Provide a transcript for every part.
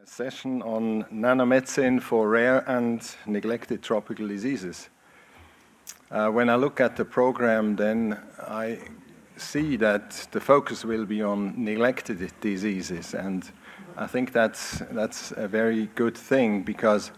Session on nanomedicine for rare and neglected tropical diseases. When I look at the program, then I see that the focus will be on neglected diseases, and I think that's a very good thing, because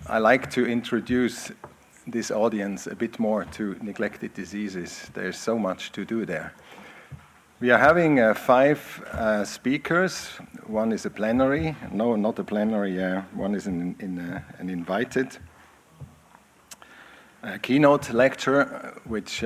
I like to introduce this audience a bit more to neglected diseases. There's so much to do there. We are having 5 speakers. One is a plenary. No, not a plenary. One is an invited. A keynote lecture, which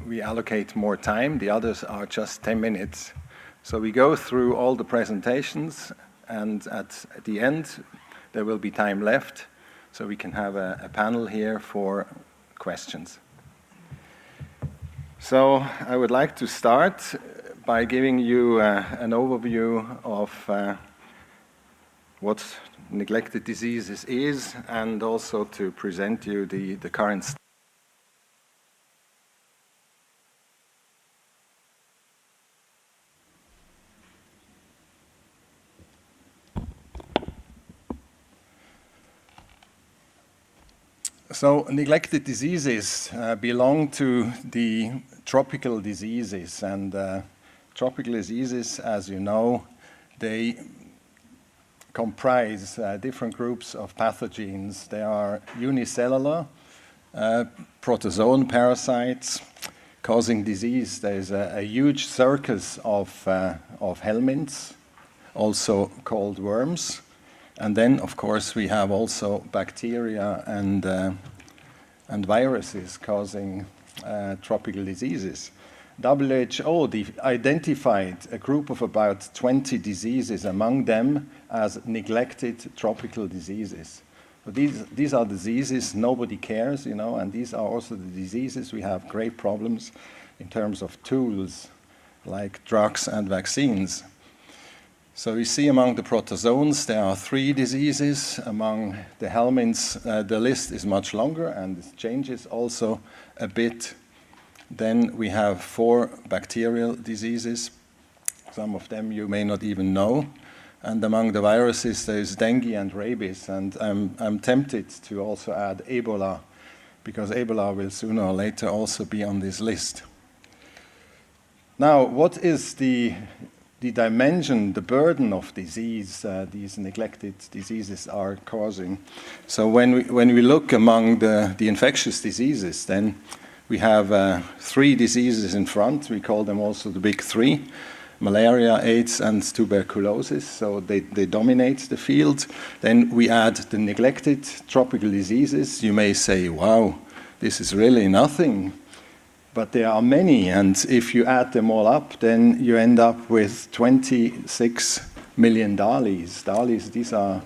we allocate more time. The others are just 10 minutes. So we go through all the presentations, and at the end, there will be time left, so we can have a panel here for questions. So I would like to start by giving you an overview of what neglected diseases is, and also to present you the current So neglected diseases belong to the tropical diseases, and tropical diseases, as you know, they comprise different groups of pathogens. They are unicellular, protozoan parasites causing disease. There's a huge circus of helminths, also called worms. And then, of course, we have also bacteria and viruses causing tropical diseases. WHO identified a group of about 20 diseases, among them as neglected tropical diseases. So these are diseases nobody cares, you know, and these are also the diseases we have great problems in terms of tools like drugs and vaccines. So you see among the protozoans there are 3 diseases. Among the helminths the list is much longer and it changes also a bit. Then we have 4 bacterial diseases. Some of them you may not even know. And among the viruses there is dengue and rabies. And I'm tempted to also add Ebola, because Ebola will sooner or later also be on this list. Now, what is the dimension, the burden of disease these neglected diseases are causing? So when we look among the infectious diseases, then we have 3 diseases in front. We call them also the big 3: malaria, AIDS, and tuberculosis. So they dominate the field. Then we add the neglected tropical diseases. You may say, wow, this is really nothing. But there are many, and if you add them all up, then you end up with 26 million DALYs. DALYs, these are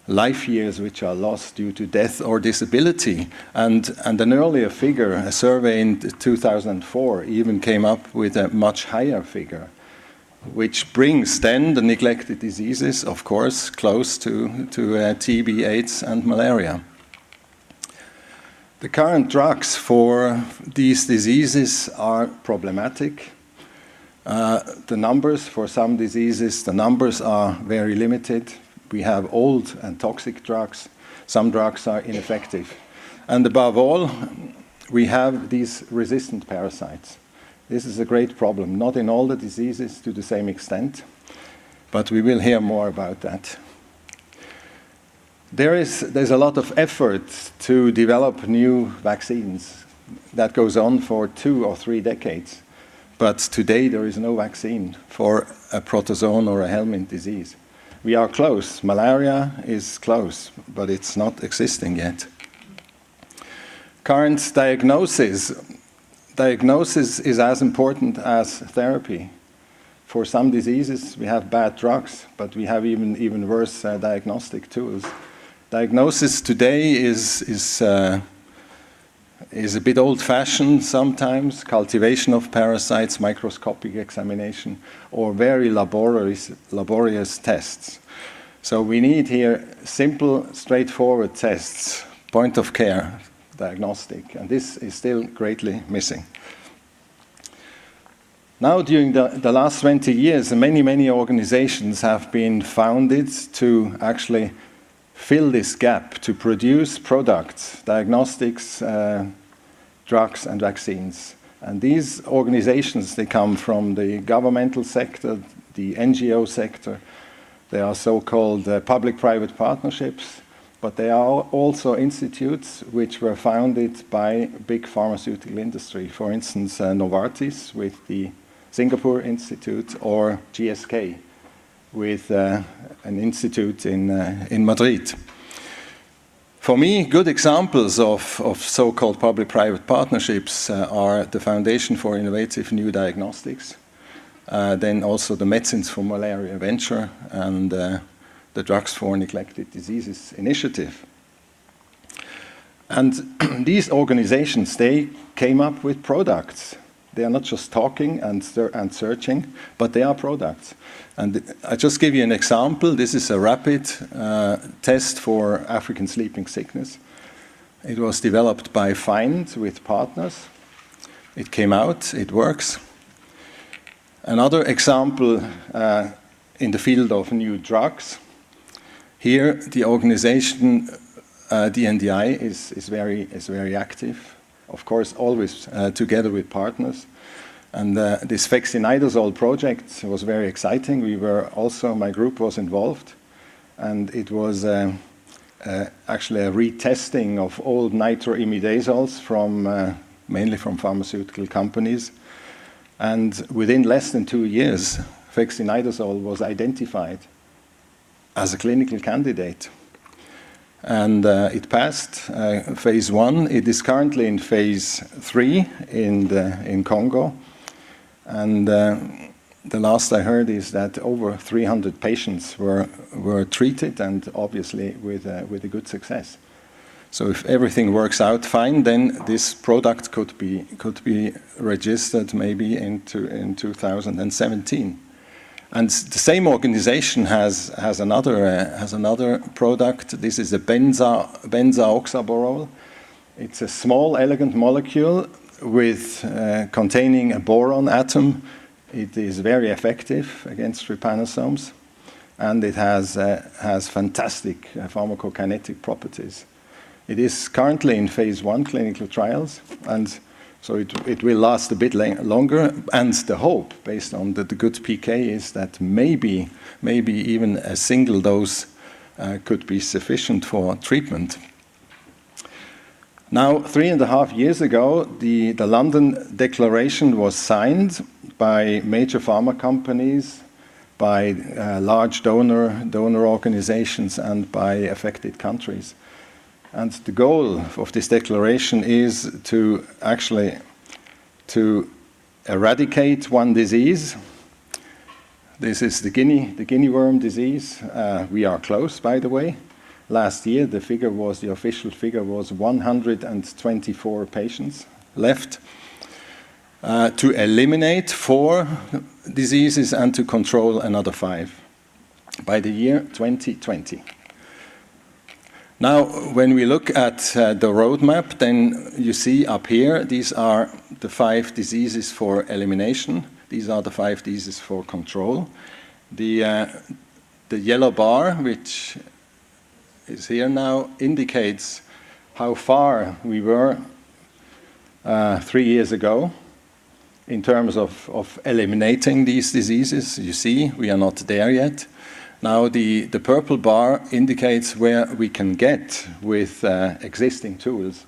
life years which are lost due to death or disability. And an earlier figure, a survey in 2004, even came up with a much higher figure, which brings then the neglected diseases, of course, close to TB, AIDS, and malaria. The current drugs for these diseases are problematic. The numbers for some diseases, the numbers are very limited. We have old and toxic drugs. Some drugs are ineffective. And above all, we have these resistant parasites. This is a great problem, not in all the diseases to the same extent, but we will hear more about that. There's a lot of effort to develop new vaccines. That goes on for 2 or 3 decades. But today there is no vaccine for a protozoan or a helminth disease. We are close. Malaria is close, but it's not existing yet. Current diagnosis. Diagnosis is as important as therapy. For some diseases we have bad drugs, but we have even worse diagnostic tools. Diagnosis today is a bit old-fashioned sometimes. Cultivation of parasites, microscopic examination, or very laborious tests. So we need here simple, straightforward tests, point-of-care diagnostic, and this is still greatly missing. Now, during the last 20 years, many organizations have been founded to actually fill this gap, to produce products, diagnostics, drugs and vaccines. And these organizations, they come from the governmental sector, the NGO sector. They are so-called public-private partnerships, but they are also institutes which were founded by big pharmaceutical industry. For instance, Novartis with the Singapore Institute, or GSK with an institute in Madrid. For me, good examples of so-called public-private partnerships are the Foundation for Innovative New Diagnostics, then also the Medicines for Malaria Venture, and the Drugs for Neglected Diseases Initiative. And these organizations, they came up with products. They are not just talking and searching, but they are products. And I just give you an example. This is a rapid test for African sleeping sickness. It was developed by FIND with partners. It came out, it works. Another example in the field of new drugs. Here, the organization, DNDi, is very active. Of course, always together with partners. And this fexinidazole project was very exciting. My group was involved. And it was actually a retesting of old nitroimidazoles mainly from pharmaceutical companies. And within less than 2 years, fexinidazole was identified as a clinical candidate. And it passed phase 1. It is currently in phase 3 in Congo. And the last I heard is that over 300 patients were treated, and obviously with a good success. So if everything works out fine, then this product could be registered maybe in 2017. And the same organization has another product. This is a Benzoxaborole. It's a small, elegant molecule with containing a boron atom. It is very effective against trypanosomes, and it has fantastic pharmacokinetic properties. It is currently in phase 1 clinical trials, and so it will last a bit longer. And the hope, based on the good PK, is that maybe even a single dose could be sufficient for treatment. Now, 3.5 years ago, the London Declaration was signed by major pharma companies, by large donor organizations, and by affected countries. And the goal of this declaration is to eradicate one disease. This is the guinea worm disease. We are close, by the way. Last year, the official figure was 124 patients left. To eliminate 4 diseases and to control another 5 by the year 2020. Now, when we look at the roadmap, then you see up here, these are the 5 diseases for elimination. These are the 5 diseases for control. The yellow bar, which is here now, indicates how far we were 3 years ago in terms of eliminating these diseases. You see, we are not there yet. Now, the purple bar indicates where we can get with existing tools.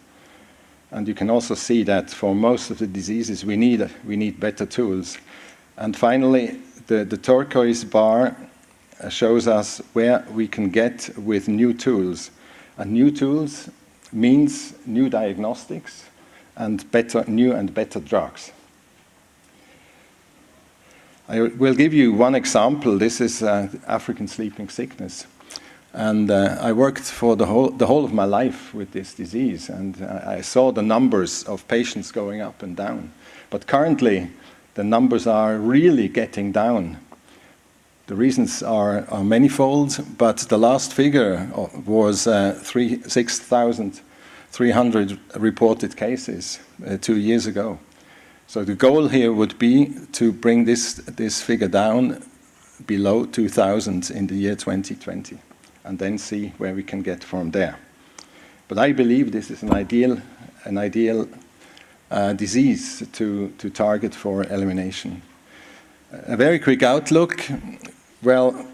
And you can also see that for most of the diseases, we need better tools. And finally, the turquoise bar shows us where we can get with new tools. And new tools means new diagnostics and new and better drugs. I will give you one example. This is African sleeping sickness. And I worked for the whole of my life with this disease, and I saw the numbers of patients going up and down. But currently, the numbers are really getting down. The reasons are manifold, but the last figure was 6,300 reported cases 2 years ago. So the goal here would be to bring this figure down below 2,000 in the year 2020, and then see where we can get from there. But I believe this is an ideal disease to target for elimination. A very quick outlook. Well,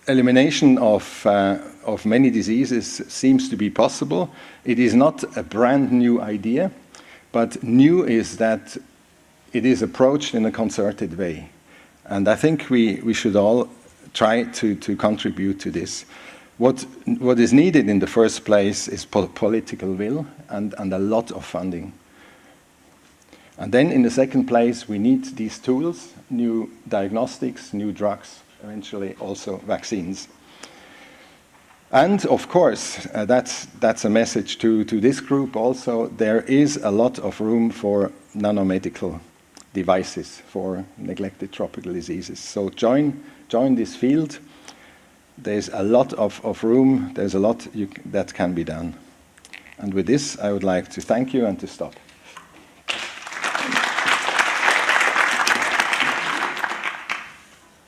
elimination of many diseases seems to be possible. It is not a brand new idea, but new is that it is approached in a concerted way. And I think we should all try to contribute to this. What is needed in the first place is political will and a lot of funding. And then in the second place, we need these tools, new diagnostics, new drugs, eventually also vaccines. And of course, that's a message to this group also. There is a lot of room for nanomedical devices for neglected tropical diseases. So join this field. There's a lot of room. There's a lot that can be done. And with this, I would like to thank you and to stop.